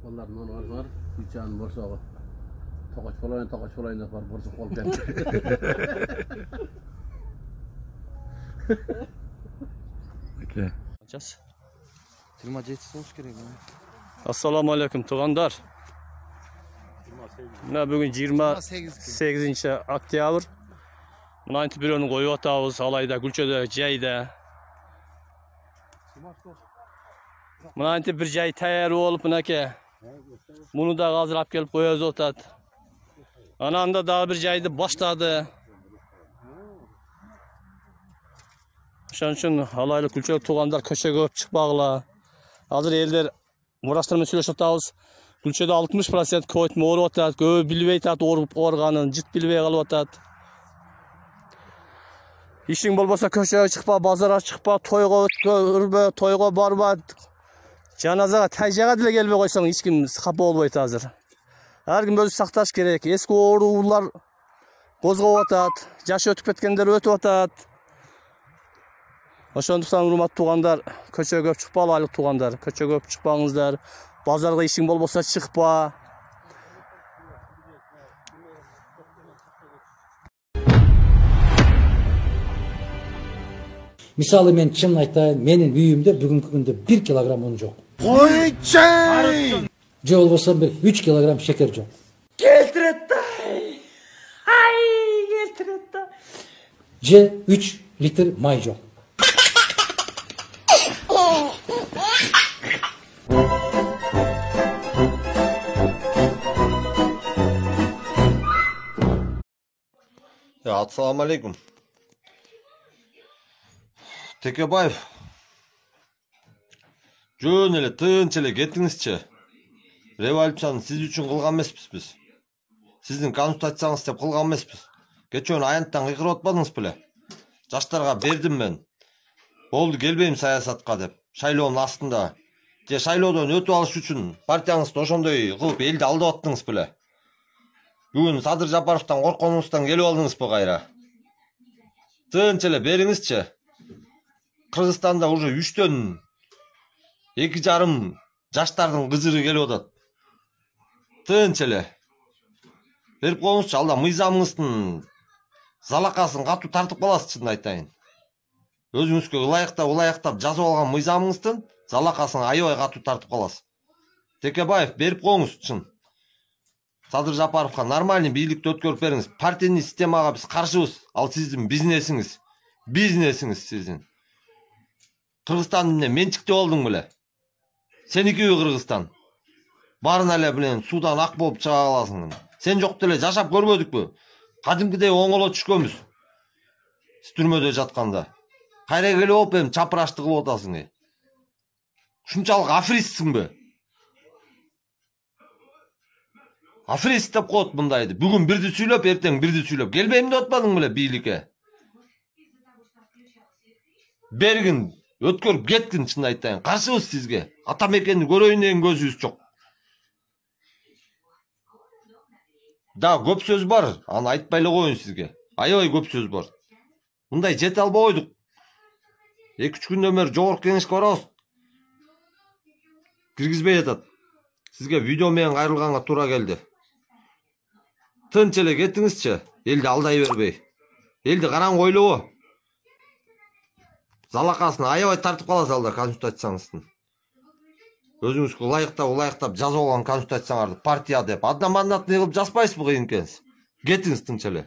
Onların onu var. Bıçağın borsağı. Tokaç falan yapar. Borsa kol geldi. Okay. Assalamu alaikum tug'andar. Mana bugun 28 oktyabr. Mana endi bironi qo'yib o'tamiz, alayda, Gulcho'da, joyda. Mana endi bir joy tayyor bo'lib, bunaka. Buni da hozir olib kelib qo'yamiz o'tadi. Ananda da bir joyni boshladi. Shuning uchun alayda Gulcho tug'andar ko'chaga o'tib chiqmoqlar. Hozir ellar Murashlarмен сөйлешіп отырмыз. Gulcho'da 60% ko'yitma o'rib o'tadi, ko'p bilmay turadi, o'rib qo'rg'anin, jit bilmay qolib o'tadi. Ishing bo'lmasa ko'chaga chiqma, bozorga chiqma, to'yga o'tma, to'yga borma. Janozaga tayjaga dile kelmay qo'ysang, hech kim xafa bo'lmaydi hozir. Har kim o'zi saqlash kerak. Eski o'g'rilar qo'zg'ab o'tadi, yosh o'tib ketganlar o'tib o'tadi. Oşandıqsan hurmatli tug'andar, ko'chaga ko'p chiqmaylik tug'andar. Ko'chaga ko'p chiqmangizlar. Bozorga ishing bo'lmasa chiqma. Misалы men чын айтайын, менин үйүмдө бүгүнкү күндө 1 килограмм un жок. Oyçay! Же болбосо бир 3 килограмм шекер жок. Келтиретті! Ай, келтиретті! Же 3 литр май жок. Assalamu alaikum. Tekebаев. Жөн эле тынч эле кетиңизчи. Революцияны сиз үчүн кылган эмеспиз биз. Сиздин конституцияңыз деп кылган эмеспиз. Кечөөнү аянттан кыйкырып атпадыңыз беле? Жаштарга бердим мен. Болду келбейм саясатка деп. Шайлоонун астында. Же шайлоодон өтүп алыш үчүн партияңызды ошондой кылып элди алдап аттыңыз беле? Бүгүн Садыр Жапаровтан коркконуңуздан келип алдыңызбы кайра? Тынч эле бериңизчи. Кыргызстанда уже 3төн 2,5 жаштардын кызыры келип атат. Тынч эле. Берип коюңузчу, алда мыйзамыңыздын залакасын катуу тартып каласыз, чын айтайын. Өзүңүзгө ылайыктап жазып алган мыйзамыңыздын залакасын аябай катуу тартып каласыз. Tekebаев берип коюңуз, чын. Садыр Жапаровка нормальный бийликти өткөрүп бериңиз. Партийный системага биз каршыбыз. Ал сиздин бизнесиңиз. Бизнесиңиз сиздин. Кыргызстан эмне менчикте болдуң беле? Сеникиби Кыргызстан? Барын эле билен судан ак болуп чыга каласың. Сен жок деле жашап көрбөдүкпү? Кадимкидей оңоло түшкөнбүз. Сиз түрмөдө жатканда. Кайра келип алып эми чапырашты кылып атасың. Ушунчалык аферистсиңби? Аферист деп коет мындайды. Бүгүн бирди сүйлөп, эртең бирди сүйлөп. Келбейм деп атпадың беле бийликке? Бергин, өткөрүп кеткин, чын айтайын. Каршыбыз сизге. Ата мекенди көрөйүн деген көзүбүз жок. Да, көп сөз бар. Аны айтпай эле коеюн сизге. Аябай көп сөз бар. Мындай жете албай койдук. 2-3 күндөн бери жогорку кеңешке барабыз. Киргизбей атат. Сизге видео менен кайрылганга туура келди. Тынч эле кетиңизчи, элди алдай бербей. Элди караңгы ойлобо. Залакасын аябай тартып каласыз алда конституцияңыздын. Өзүңүзгө ылайыктап жазып алган конституцияңарды партия деп аддан мандатны кылып жазбайсызбы кыйын экенсиз? Кетиңиз тынч эле.